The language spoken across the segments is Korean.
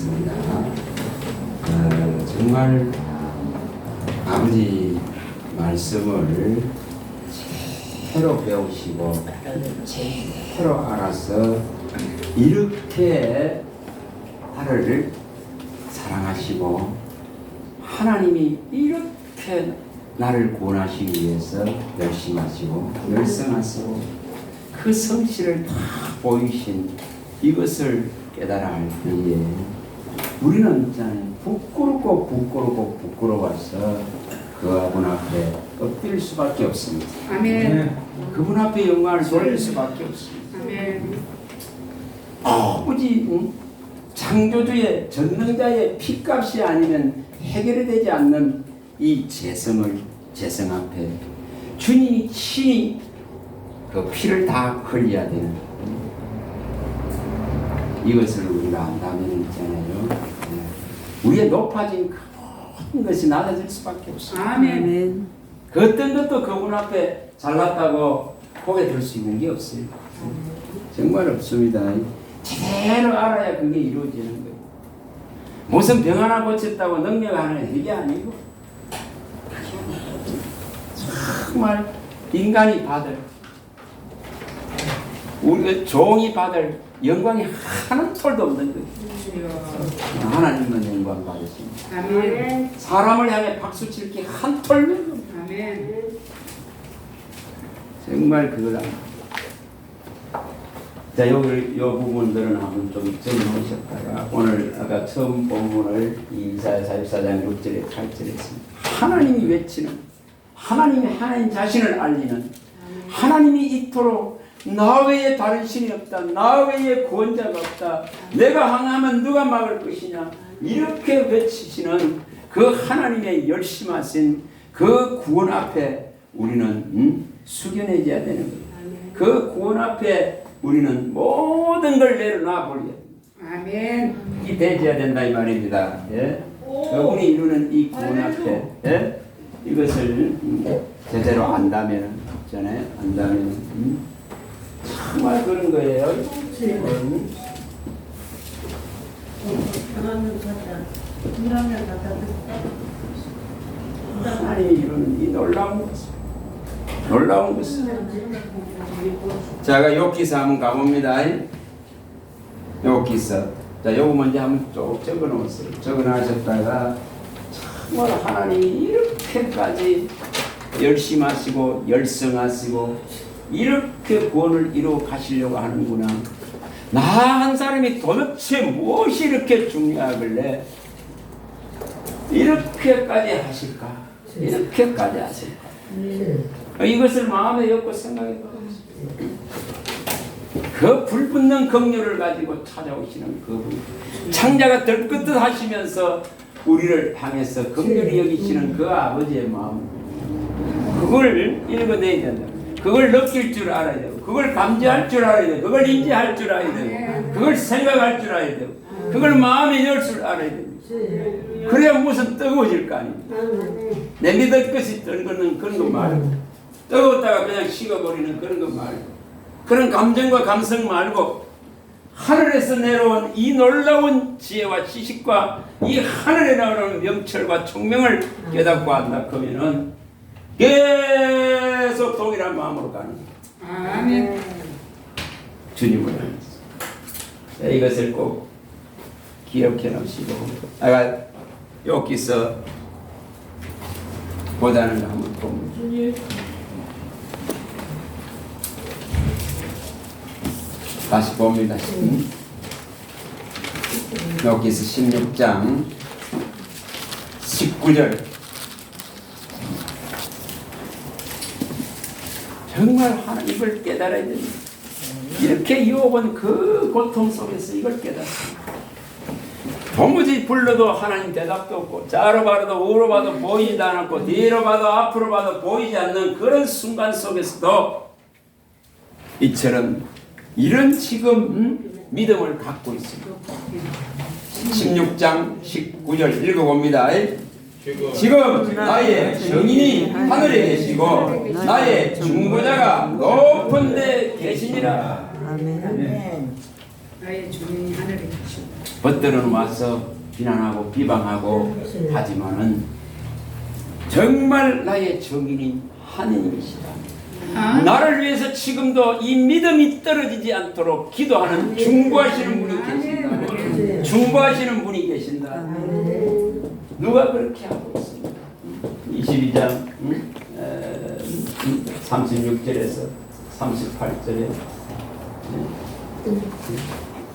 있습니다. 정말 아버지 말씀을 제대로 배우시고 제대로 알아서 이렇게 나를 사랑하시고 하나님이 이렇게 나를 구원하시기 위해서 열심히 하시고 열성하시고 그 성실을 다 보이신 이것을 깨달아 할 때에 우리는 있잖아요. 부끄러워서 그 아버지 앞에 엎드릴 수밖에 없습니다. 아멘. 그분 앞에 영광을 돌릴 수밖에 없습니다. 아멘. 아버지 창조주의 전능자의 피값이 아니면 해결이 되지 않는 이 재성 앞에 주님이 친히 그 피를 다 흘려야 되는 이것을 우리가 안다면 있잖아요. 우리의 높아진 큰 것이 낮아질 수밖에 없습니다. 아멘. 그 어떤 것도 그분 앞에 잘났다고 고개 들 수 있는 게 없어요. 정말 없습니다. 제대로 알아야 그게 이루어지는 거예요. 무슨 병 하나 고쳤다고 능력 하나 이게 아니고 정말 인간이 받을 우리가 종이 받을 영광이 한 톨도 없는 거예요. 하나님만 영광 받으십니다. 아멘. 사람을 향해 박수 칠 게 한 톨도 없는 거예요. 아멘. 정말 그걸 안. 자, 요 부분들은 한번 좀 정리하셨다가 오늘 아까 처음 본문을 이사야 44장 6절에 8절에 했습니다. 하나님이 외치는 하나님이 하나님 자신을 알리는 하나님이 이토록 나 외에 다른 신이 없다. 나 외에 구원자가 없다. 내가 항하면 누가 막을 것이냐. 이렇게 외치시는 그 하나님의 열심하신 그 구원 앞에 우리는 숙연해져야 되는 거예요. 그 구원 앞에 우리는 모든 걸 내려놔 버려야 됩니다. 아멘. 이 대지해야 된다 이 말입니다. 예? 그분이 이루는 이 구원 앞에 예? 이것을 제대로 안다면 있잖아요. 안다면 정말 그런 거예요. 하나님이 이루는 이 놀라운 것을 제가 욥기서 한번 가봅니다. 욥기서 자 요거 먼저 한번 쭉 적어놓으세요. 적어놓으셨다가 정말 하나님이 이렇게까지 열심하시고 열성하시고 이렇게 구원을 이루어 가시려고 하는구나. 나 한 사람이 도대체 무엇이 이렇게 중요하길래 이렇게까지 하실까? 이렇게까지 하실까? 이것을 마음에 엮고 생각해 보세요. 그 불붙는 긍휼을 가지고 찾아오시는 그분, 창자가 들끓듯 하시면서 우리를 향해서 긍휼히 여기시는 그 아버지의 마음, 그걸 읽어내야 된다. 그걸 느낄 줄 알아야 되고, 그걸 감지할 줄 알아야 되고, 그걸 인지할 줄 알아야 되고, 그걸 생각할 줄 알아야 되고, 그걸 마음에 열 줄 알아야 됩니다. 그래야 무슨 뜨거워질 거 아닙니까? 내 믿을 것이 뜨거는 그런 거 말고, 뜨거웠다가 그냥 식어버리는 그런 거 말고, 그런 감정과 감성 말고, 하늘에서 내려온 이 놀라운 지혜와 지식과 이 하늘에 나오는 명철과 총명을 깨닫고 한다 그러면은 계속 동일한 마음으로 가는 거예요. 아멘. 주님을 향해서. 이것을 꼭 기억해 놓으시고, 아까 욥기서 보다는 한번 보면 다시 봅니다. 욥기서 16장 19절. 정말 하나님을 깨달아야 됩니다. 이렇게 욥은 그 고통 속에서 이걸 깨달았습니다. 도무지 불러도 하나님 대답도 없고, 좌로 봐도 우로 봐도 보이지 않았고, 뒤로 봐도 앞으로 봐도 보이지 않는 그런 순간 속에서도 이처럼 이런 지금 믿음을 갖고 있습니다. 16장 19절 읽어봅니다. 지금 나의 정인이 하늘에 계시고 나의 중보자가 높은 데 계시니라. 아멘. 나의 주인이 하늘에 계시고 벗들은 와서 비난하고 비방하고 하지만은 정말 나의 정인이 하느님이시다. 나를 위해서 지금도 이 믿음이 떨어지지 않도록 기도하는 중보하시는 분이 계신다. 중보하시는 분이 계신다. 누가 그렇게 하고 있습니다. 22장 36절에서 38절에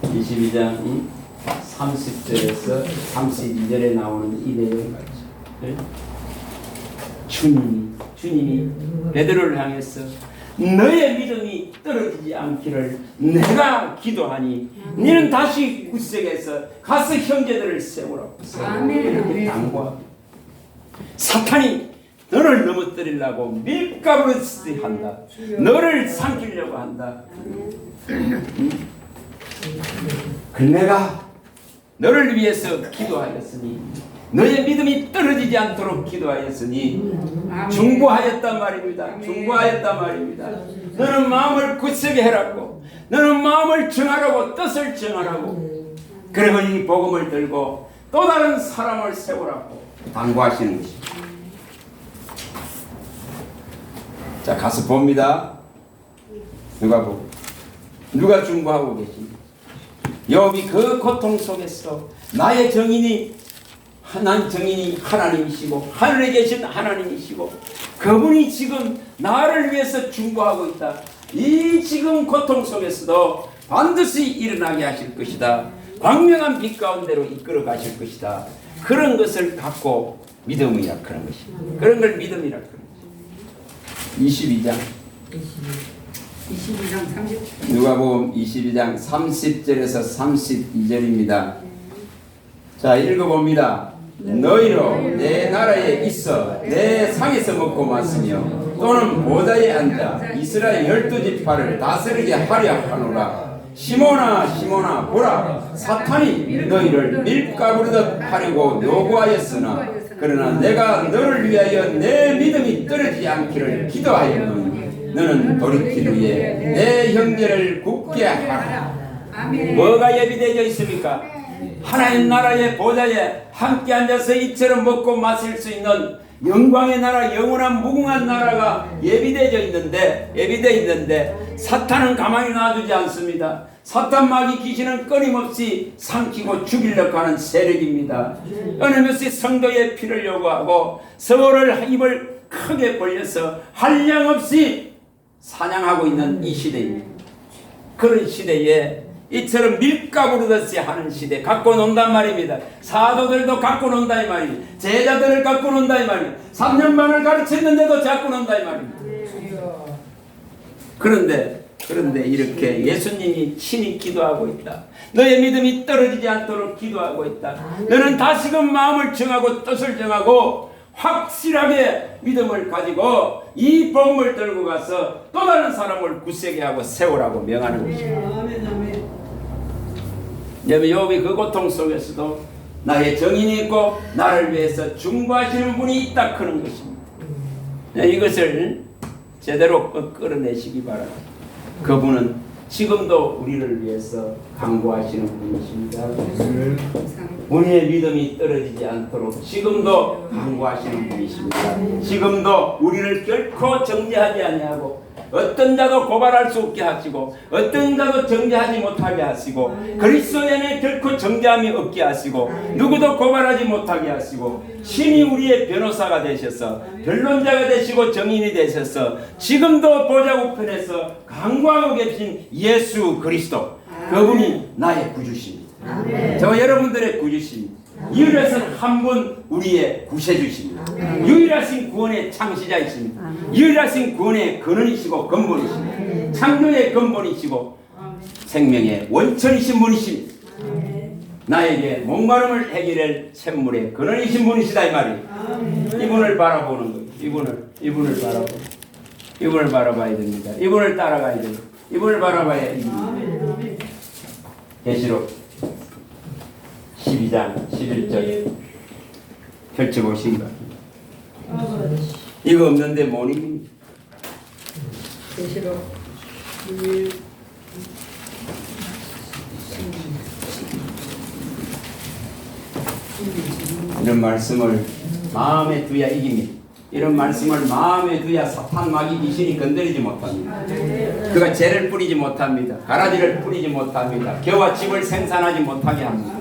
22장 30절에서 32절에 나오는 이 내용 같죠. 주님이 베드로를 향해서 너의 믿음이 떨어지지 않기를 내가 기도하니 너는 다시 굳세게서 가서 형제들을 세우라고 이렇게 당부하고 사탄이 너를 넘어뜨리려고 밀가루를 한다. 너를 삼키려고 한다. 내가 너를 위해서 기도하였으니 너의 믿음이 떨어지지 않도록 기도하였으니 중보하였단 말입니다. 중보하였단 말입니다. 너는 마음을 굳세게 해라고, 너는 마음을 정하라고, 뜻을 정하라고, 그리고 이 복음을 들고 또 다른 사람을 세우라고 당부하시는 것입니다. 자, 가서 봅니다. 누가 중보하고 계십니까? 욥이 그 고통 속에서 나의 정인이 하나님이시고 하늘에 계신 하나님이시고 그분이 지금 나를 위해서 중보하고 있다. 이 지금 고통 속에서도 반드시 일어나게 하실 것이다. 광명한 빛 가운데로 이끌어 가실 것이다. 그런 것을 갖고 믿음이라 그런 것입니다. 그런 걸 믿음이라 그런 것입니다. 22장 30절. 누가복음 22장 30절에서 32절입니다. 자, 읽어봅니다. 너희로 내 나라에 있어 내 상에서 먹고 마시며 또는 보좌에 앉아 이스라엘 12지파를 다스리게 하려 하노라. 시몬아 보라, 사탄이 너희를 밀가부르듯 하려고 요구하였으나 그러나 내가 너를 위하여 내 믿음이 떨어지지 않기를 기도하였노니 너는 돌이킨 후에 내 형제를 굳게 하라. 뭐가 예비되어 있습니까? 하나님 나라의 보좌에 함께 앉아서 이처럼 먹고 마실 수 있는 영광의 나라, 영원한 무궁한 나라가 예비되어 있는데 사탄은 가만히 놔두지 않습니다. 사탄 마귀 귀신은 끊임없이 삼키고 죽이려고 하는 세력입니다. 어느 몇이 성도의 피를 요구하고 서로를 입을 크게 벌려서 한량없이 사냥하고 있는 이 시대입니다. 그런 시대에 이처럼 밀가부르듯이 하는 시대 갖고 논단 말입니다. 사도들도 갖고 논다 이 말입니다. 제자들을 갖고 논다 이 말입니다. 3년 반을 가르쳤는데도 갖고 논다 이 말입니다. 그런데 이렇게 예수님이 친히 기도하고 있다. 너의 믿음이 떨어지지 않도록 기도하고 있다. 너는 다시금 마음을 정하고 뜻을 정하고 확실하게 믿음을 가지고 이 복음을 들고 가서 또 다른 사람을 굳세게 하고 세우라고 명하는 것입니다. 욥이 그 고통 속에서도 나의 정인이 있고 나를 위해서 중보하시는 분이 있다 그런 것입니다. 이것을 제대로 끌어내시기 바랍니다. 그분은 지금도 우리를 위해서 강구하시는 분이십니다. 우리의 믿음이 떨어지지 않도록 지금도 강구하시는 분이십니다. 지금도 우리를 결코 정죄하지 아니하고 어떤 자도 고발할 수 없게 하시고 어떤 자도 정죄하지 못하게 하시고 그리스도 안에 결코 정죄함이 없게 하시고 누구도 고발하지 못하게 하시고 신이 우리의 변호사가 되셔서 변론자가 되시고 정인이 되셔서 지금도 보좌 우편에서 강구하고 계신 예수 그리스도 그분이 나의 구주십니다. 저 여러분들의 구주십니다. 유일하신 한 분 우리의 구세주십니다. 유일하신 구원의 창시자이십니다. 유일하신 구원의 근원이시고 근본이십니다. 창조의 근본이시고 생명의 원천이신 분이십니다. 나에게 목마름을 해결할 샘물의 근원이신 분이시다 이 말이에요. 이분을 바라보는 거예요. 이분을 바라봐야 됩니다. 이분을 따라가야 됩니다. 이분을 바라봐야 됩니다. 계시록 12장 11절 펼쳐보시기 바랍니다. 이거 없는데 뭐니? 계시록 11 이런 말씀을 마음에 두야 이깁니다. 이런 말씀을 마음에 두야 사탄 마귀 귀신이 건드리지 못합니다. 그가 죄를 뿌리지 못합니다. 가라지를 뿌리지 못합니다. 겨와 집을 생산하지 못하게 합니다.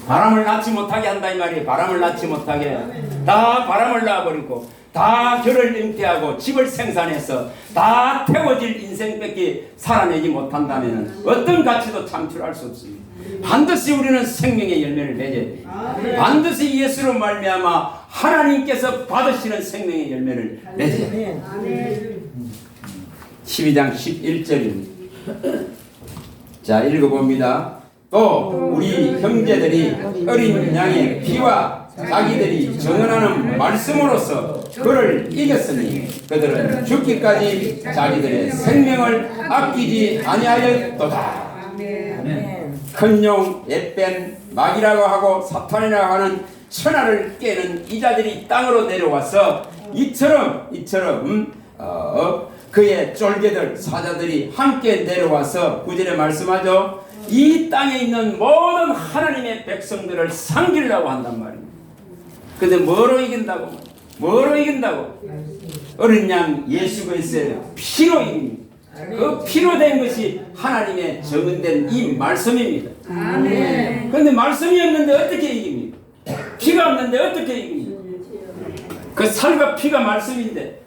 바람을 낳지 못하게 한다 이 말이에요. 바람을 낳지 못하게 다 바람을 낳아버리고 다 결을 잉태하고 집을 생산해서 다 태워질 인생밖에 살아내지 못한다면 어떤 가치도 창출할 수 없습니다. 반드시 우리는 생명의 열매를 맺어야 돼요. 반드시 예수로 말미암아 하나님께서 받으시는 생명의 열매를 맺어야 돼요. 12장 11절입니다. 자, 읽어봅니다. 또 우리 형제들이 어린 양의 피와 자기들이 전언하는 말씀으로서 그를 이겼으니 그들은 죽기까지 자기들의 생명을 아끼지 아니하였도다. 큰 용, 옛뱀, 마귀라고 하고 사탄이라고 하는 천하를 깨는 이 자들이 땅으로 내려와서 이처럼 그의 쫄개들 사자들이 함께 내려와서 9절에 말씀하죠. 이 땅에 있는 모든 하나님의 백성들을 상기려고 한단 말입니다. 근데 뭐로 이긴다고? 뭐로 이긴다고? 어린 양 예수 그리스도의 피로 이깁니다. 그 피로 된 것이 하나님의 정은된 이 말씀입니다. 그런데 말씀이 없는데 어떻게 이깁니까? 피가 없는데 어떻게 이깁니까? 그 살과 피가 말씀인데,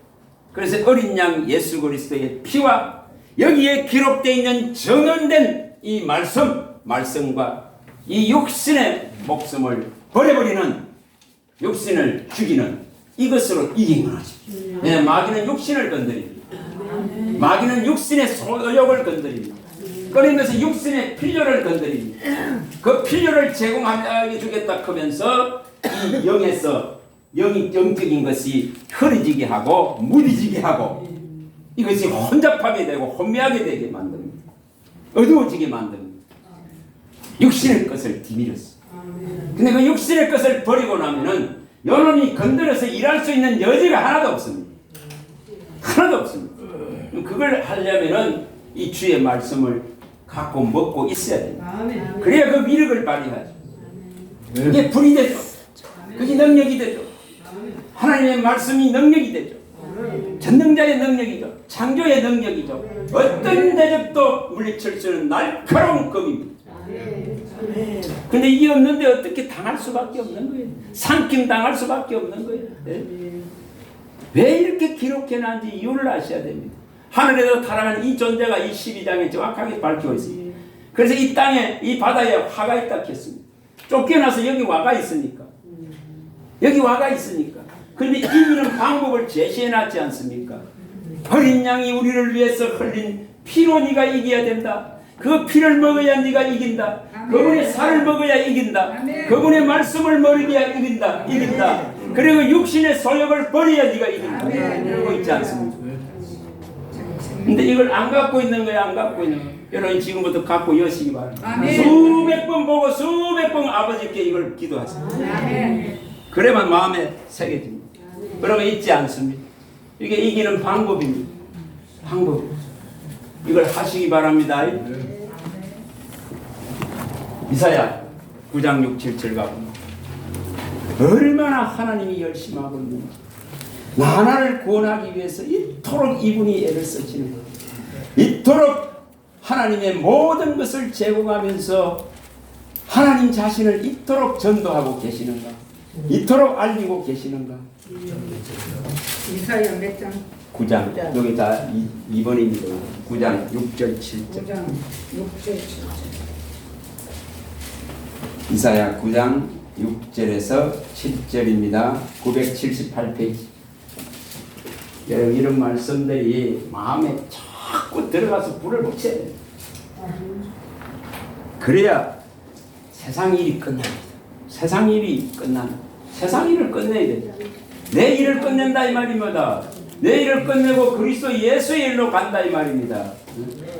그래서 어린 양 예수 그리스도의 피와 여기에 기록되어 있는 정언된 이 말씀과 이 육신의 목숨을 버려버리는, 육신을 죽이는 이것으로 이기는 거지. 네, 마귀는 육신을 건드립니다. 마귀는 육신의 소욕을 건드립니다. 그러면서 육신의 필요를 건드립니다. 그 필요를 제공하게 주겠다 하면서 이 영에서 영적인 것이 흐려지게 하고 무디지게 하고 이것이 혼잡하게 되고 혼미하게 되게 만듭니다. 어두워지게 만듭니다. 육신의 것을 뒤밀었어. 근데 그 육신의 것을 버리고 나면은 여론이 건드려서 일할 수 있는 여지가 하나도 없습니다. 하나도 없습니다. 그걸 하려면은 이 주의 말씀을 갖고 먹고 있어야 됩니다. 그래야 그 위력을 발휘하죠. 그게 불이 되죠. 그게 능력이 되죠. 하나님의 말씀이 능력이 되죠. 전능자의 능력이죠. 창조의 능력이죠. 어떤 대적도 물리칠 수 있는 날카로운 검입니다. 근데 이게 없는데 어떻게 당할 수밖에 없는 거예요. 삼킴 당할 수밖에 없는 거예요. 네? 왜 이렇게 기록해놨는지 이유를 아셔야 됩니다. 하늘에서 타락한 이 존재가 이 12장에 정확하게 밝히고 있습니다. 그래서 이 땅에, 이 바다에 화가 있다 했습니다. 쫓겨나서 여기 와가 있으니까. 여기 와가 있으니까. 그런데 이기는 방법을 제시해놨지 않습니까? 어린 양이 우리를 위해서 흘린 피로 네가 이겨야 된다. 그 피를 먹어야 네가 이긴다. 그분의 살을 먹어야 이긴다. 그분의 말씀을 먹어야 이긴다. 그리고 육신의 소욕을 버려야 네가 이긴다. 그러고 있지 않습니까? 근데 이걸 안 갖고 있는 거야, 안 갖고 있는 거야. 여러분 지금부터 갖고 여시기 바랍니다. 수백 번 보고 수백 번 아버지께 이걸 기도하세요. 그래만 마음에 새겨집니다. 그러면 잊지 않습니다. 이게 이기는 방법입니다. 방법. 이걸 하시기 바랍니다. 이사야 9장 6, 7절 가보면 얼마나 하나님이 열심하고 있는지, 나라를 구원하기 위해서 이토록 이분이 애를 쓰시는 거예요. 이토록 하나님의 모든 것을 제공하면서 하나님 자신을 이토록 전도하고 계시는가, 이토록 알리고 계시는가. 이사야 몇 장? 9장 여기 다 2번입니다. 9장 6절 7절. 9장 6절 7절. 이사야 9장 6절에서 7절입니다. 978페이지. 여러분 이런 말씀들이 마음에 자꾸 들어가서 불을 붙여야 돼요. 그래야 세상 일이 끝납니다. 세상 일이 끝나는. 세상 일을 끝내야 돼요. 내 일을 끝낸다 이 말입니다. 내 일을 끝내고 그리스도 예수의 일로 간다 이 말입니다.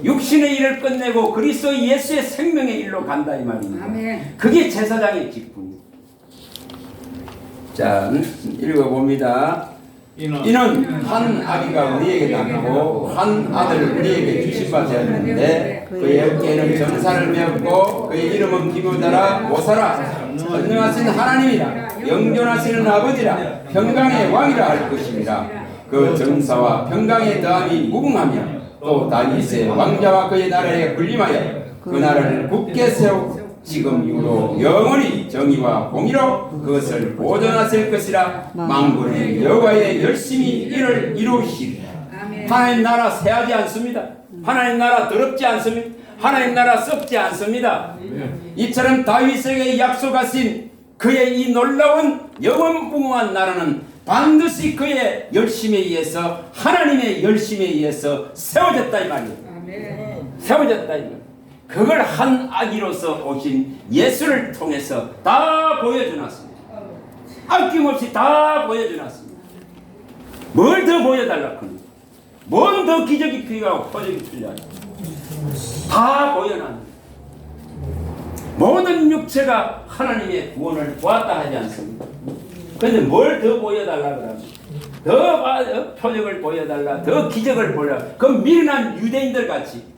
육신의 일을 끝내고 그리스도 예수의 생명의 일로 간다 이 말입니다. 아멘. 그게 제사장의 직분입니다. 자, 읽어봅니다. 이는 한 아기가 우리에게 낳고 한 아들을 우리에게 주신 바 되었는데 그의 어깨에는 정사를 메었고 그의 이름은 기묘자라 모사라 전능하신 하나님이라 영존하시는 아버지라 평강의 왕이라 할 것입니다. 그 정사와 평강의 더함이 무궁하며 또 다윗의 왕자와 그의 나라에 군림하여 그 나라를 굳게 세우고 지금 이후로 영원히 정의와 공의로 그것을 보존하실 것이라. 만군의 여호와의 열심히 이를 이루시리라. 하나님 나라 새하지 않습니다. 하나님 나라 더럽지 않습니다. 하나님 나라 썩지 않습니다. 이처럼 다윗에게 약속하신 그의 이 놀라운 영원무궁한 나라는 반드시 그의 열심에 의해서, 하나님의 열심에 의해서 세워졌다 이 말이에요. 세워졌다 이 말이에요. 그걸 한 아기로서 오신 예수를 통해서 다 보여주놨습니다. 아낌없이 다 보여주놨습니다. 뭘 더 보여달라고 합니까? 뭔 더 기적이 필요하고 표적이 필요하고 다 보여놨습니다. 모든 육체가 하나님의 구원을 보았다 하지 않습니까? 그런데 뭘 더 보여달라고 합니까? 더 표적을 보여달라, 더 기적을 보여달라. 그 미련한 유대인들 같이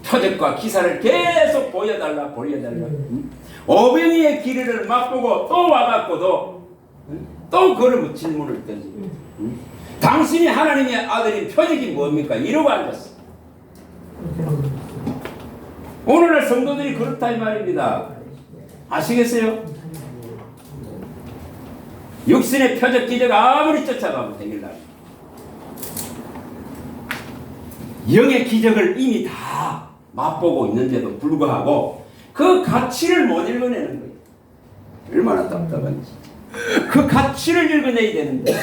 표적과 기사를 계속 보여달라. 오병이의 길이를 맛보고 또 와갖고도 또 그런 질문을 던지. 당신이 하나님의 아들인 표적이 뭡니까? 이러고 앉았어. 오늘날 성도들이 그렇다 이 말입니다. 아시겠어요? 육신의 표적 기적 아무리 쫓아가면 되길래 영의 기적을 이미 다 맛보고 있는데도 불구하고 그 가치를 못 읽어내는 거예요. 얼마나 답답한지. 그 가치를 읽어내야 되는데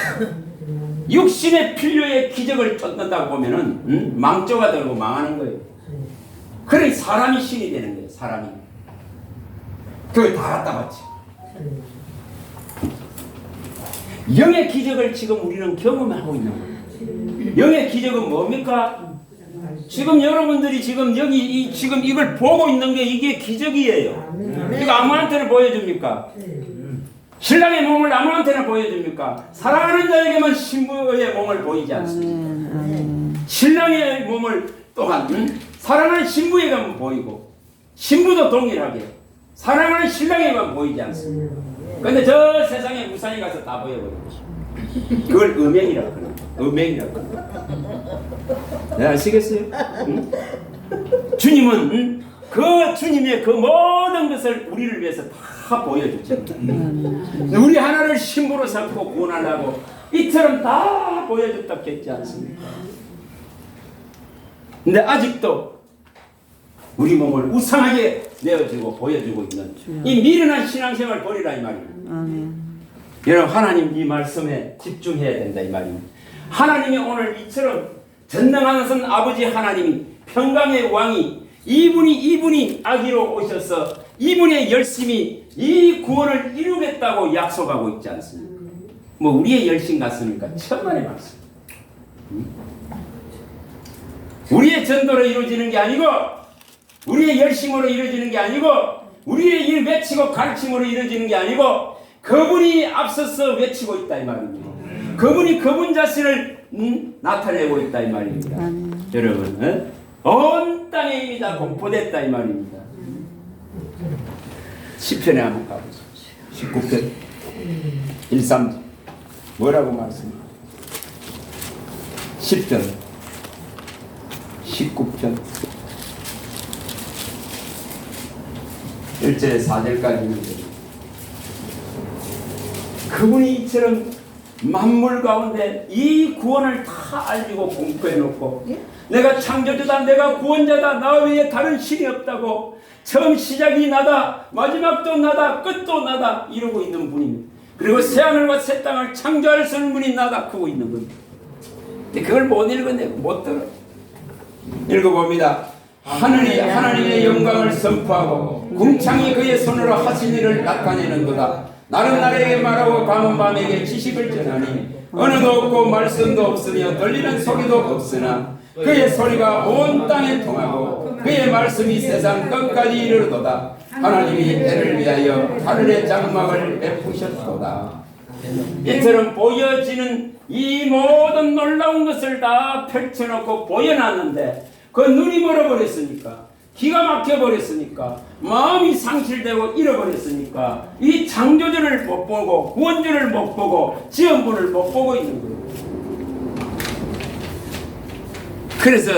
육신의 필요의 기적을 쫓는다고 보면은 망조가 되고 망하는 거예요. 그래 사람이 신이 되는 거예요. 사람이. 그걸 다 갖다 바치. 영의 기적을 지금 우리는 경험하고 있는 거예요. 영의 기적은 뭡니까? 지금 여러분들이 지금 여기 지금 이걸 보고 있는 게 이게 기적이에요. 이거 아무한테나 보여줍니까? 신랑의 몸을 아무한테나 보여줍니까? 사랑하는 자에게만 신부의 몸을 보이지 않습니다. 신랑의 몸을 또한 사랑하는 신부에게만 보이고 신부도 동일하게 사랑하는 신랑에게만 보이지 않습니다. 그런데 저 세상에 무산히 가서 다 보여버려요. 그걸 음행이라고 그래요. 음행이라고. 네, 아시겠어요? 응? 주님은 그 주님의 그 모든 것을 우리를 위해서 다 보여주죠. 우리 하나를 신부로 삼고 구원하려고 이처럼 다 보여줬다 했지 않습니까? 근데 아직도 우리 몸을 우상하게 내어주고 보여주고 있는 이 미련한 신앙생활 버리라 이 말입니다. 여러분 하나님 이 말씀에 집중해야 된다 이 말입니다. 하나님이 오늘 이처럼 전능하신 아버지 하나님이 평강의 왕이 이분이 아기로 오셔서 이분의 열심히 이 구원을 이루겠다고 약속하고 있지 않습니까? 뭐 우리의 열심 같습니까? 천만의 말씀. 우리의 전도로 이루어지는 게 아니고 우리의 열심으로 이루어지는 게 아니고 우리의 일 외치고 가르침으로 이루어지는 게 아니고 그분이 앞서서 외치고 있다 이 말입니다. 그분이 그분 자신을 나타내고 있다 이 말입니다. 여러분 온 땅에 이미 다 공포됐다 이 말입니다. 시편에 한번 가보시죠. 19편 1-3 뭐라고 말씀합니까? 10편 19편 1절에 4절까지 있는데 그분이 이처럼 만물 가운데 이 구원을 다 알고 공포해 놓고 내가 창조주다 내가 구원자다 나 외에 다른 신이 없다고 처음 시작이 나다 마지막도 나다 끝도 나다 이러고 있는 분입니다. 그리고 새하늘과 새 땅을 창조할 수 있는 분이 나다 크고 있는 분입니다. 근데 그걸 못 읽어내고 못 들어. 읽어봅니다. 하늘이 하나님의 영광을 선포하고 궁창이 그의 손으로 하신 일을 나타내는도다. 나는 나에게 말하고 감은 밤에게 지식을 전하니 언어도 없고 말씀도 없으며 들리는 소리도 없으나 그의 소리가 온 땅에 통하고 그의 말씀이 세상 끝까지 이르르도다. 하나님이 해를 위하여 하늘의 장막을 베푸셨도다. 이처럼 보여지는 이 모든 놀라운 것을 다 펼쳐놓고 보여놨는데 그 눈이 멀어버렸으니까, 기가 막혀버렸으니까, 마음이 상실되고 잃어버렸으니까 이 창조주를 못 보고 구원주를 못 보고 지원부를 못 보고 있는 거예요. 그래서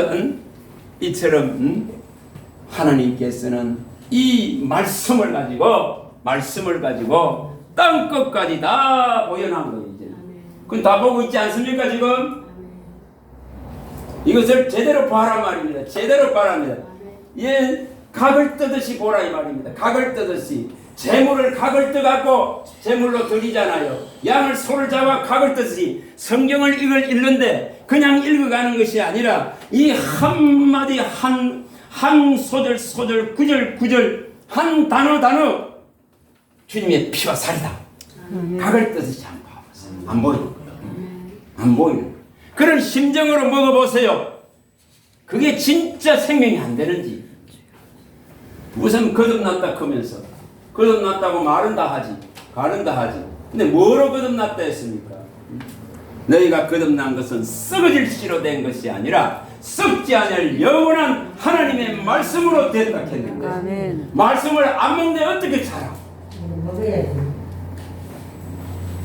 이처럼 하나님께서는 이 말씀을 가지고 땅 끝까지 다 보여놓은 거예요. 이제 그건 다 보고 있지 않습니까? 지금 이것을 제대로 봐라 말입니다. 제대로 봐랍니다. 예, 각을 뜨듯이 보라 이 말입니다. 각을 뜨듯이 재물을 각을 떠갖고 재물로 드리잖아요. 양을 소를 잡아 각을 뜨듯이 성경을 이걸 읽는데 그냥 읽어가는 것이 아니라 이 한마디 한 소절 구절 한 단어 주님의 피와 살이다. 각을 뜨듯이 한번 봐보세요. 안 보이는 거예요. 안 보이는 거예요. 그런 심정으로 먹어보세요. 그게 진짜 생명이 안 되는지. 무슨 거듭났다 하면서 거듭났다고 말은 다 하지, 가는 다 하지. 근데 뭐로 거듭났다 했습니까? 너희가 거듭난 것은 썩어질 씨로 된 것이 아니라 썩지 않을 영원한 하나님의 말씀으로 됐다 했는데 아멘. 말씀을 안 먹는데 어떻게 살아?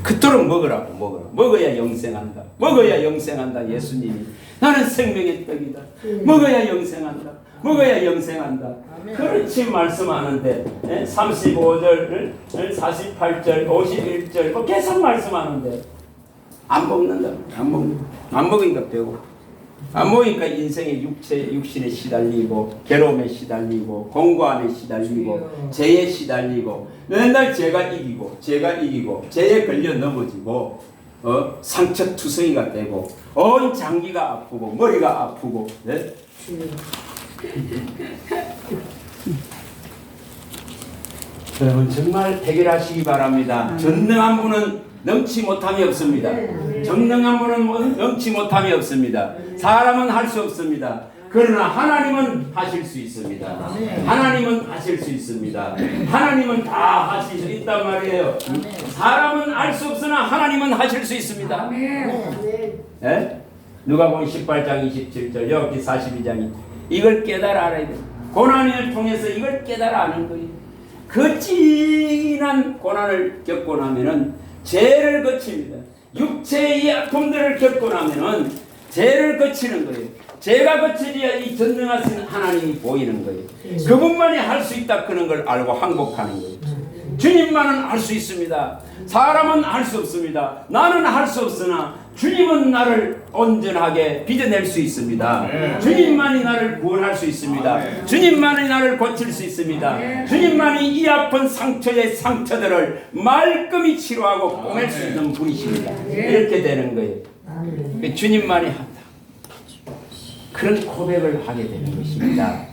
그토록 먹어야 영생한다. 먹어야 영생한다. 예수님이 나는 생명의 떡이다. 먹어야 영생한다. 먹어야 영생한다. 그렇지 말씀하는데 35절, 48절, 51절 뭐 계속 말씀하는데 안 먹는다. 안 먹으니까 배고. 안 먹으니까 인생의 육신에 시달리고 괴로움에 시달리고 공고함에 시달리고 죄에 시달리고 맨날 죄가 이기고 죄에 걸려 넘어지고 상처투성이가 되고 온 장기가 아프고 머리가 아프고. 네? 여러분 정말 해결하시기 바랍니다. 전능한 분은 넘치 못함이 없습니다. 정능한 분은 넘치 못함이 없습니다. 사람은 할 수 없습니다. 그러나 하나님은 하실 수 있습니다. 하나님은 하실 수 있습니다. 하나님은 다 하실 수 있단 말이에요. 사람은 알 수 없으나 하나님은 하실 수 있습니다. 네? 누가복음 18장 27절 여기 42장이 이걸 깨달아 알아야 돼요. 고난을 통해서 이걸 깨달아 아는 거예요. 그 진한 고난을 겪고 나면은 죄를 거칩니다. 육체의 이 아픔들을 겪고 나면은 죄를 거치는 거예요. 죄가 거치려야 이 전능하신 하나님이 보이는 거예요. 그분만이 할 수 있다 그런 걸 알고 항복하는 거예요. 주님만은 할 수 있습니다. 사람은 할 수 없습니다. 나는 할 수 없으나 주님은 나를 온전하게 빚어낼 수 있습니다. 주님만이 나를 구원할 수 있습니다. 주님만이 나를 고칠 수 있습니다. 주님만이 이 아픈 상처의 상처들을 말끔히 치료하고 꿰맬 수 있는 분이십니다. 이렇게 되는 거예요. 주님만이 한다. 그런 고백을 하게 되는 것입니다.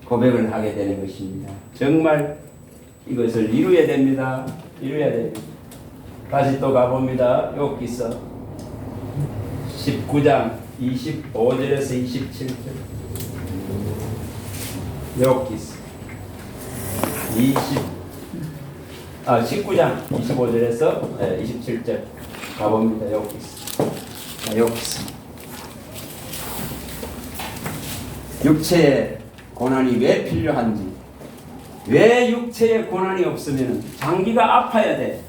고백을 하게 되는 것입니다. 정말 이것을 이루어야 됩니다. 이루어야 됩니다. 다시 또 가봅니다. 욥기서 19장 25절에서 27절. 욥기서 19장 25절에서 27절 가봅니다. 욥기서. 육체의 고난이 왜 필요한지, 왜 육체의 고난이 없으면 장기가 아파야 돼.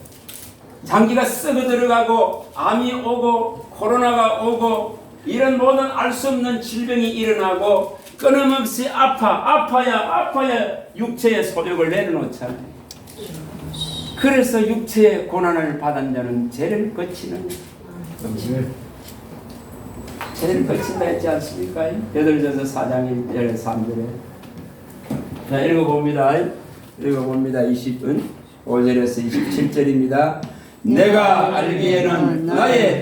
장기가 썩어 들어가고 암이 오고 코로나가 오고 이런 모든 알 수 없는 질병이 일어나고 끊임없이 아파야 육체의 소욕을 내려놓잖아요. 그래서 육체의 고난을 받은 자는 죄를 거치는 죄를 거친다 했지 않습니까? 베드로전서 4장 13절에. 자, 읽어봅니다. 25절에서 27절입니다. 내가 알기에는 나의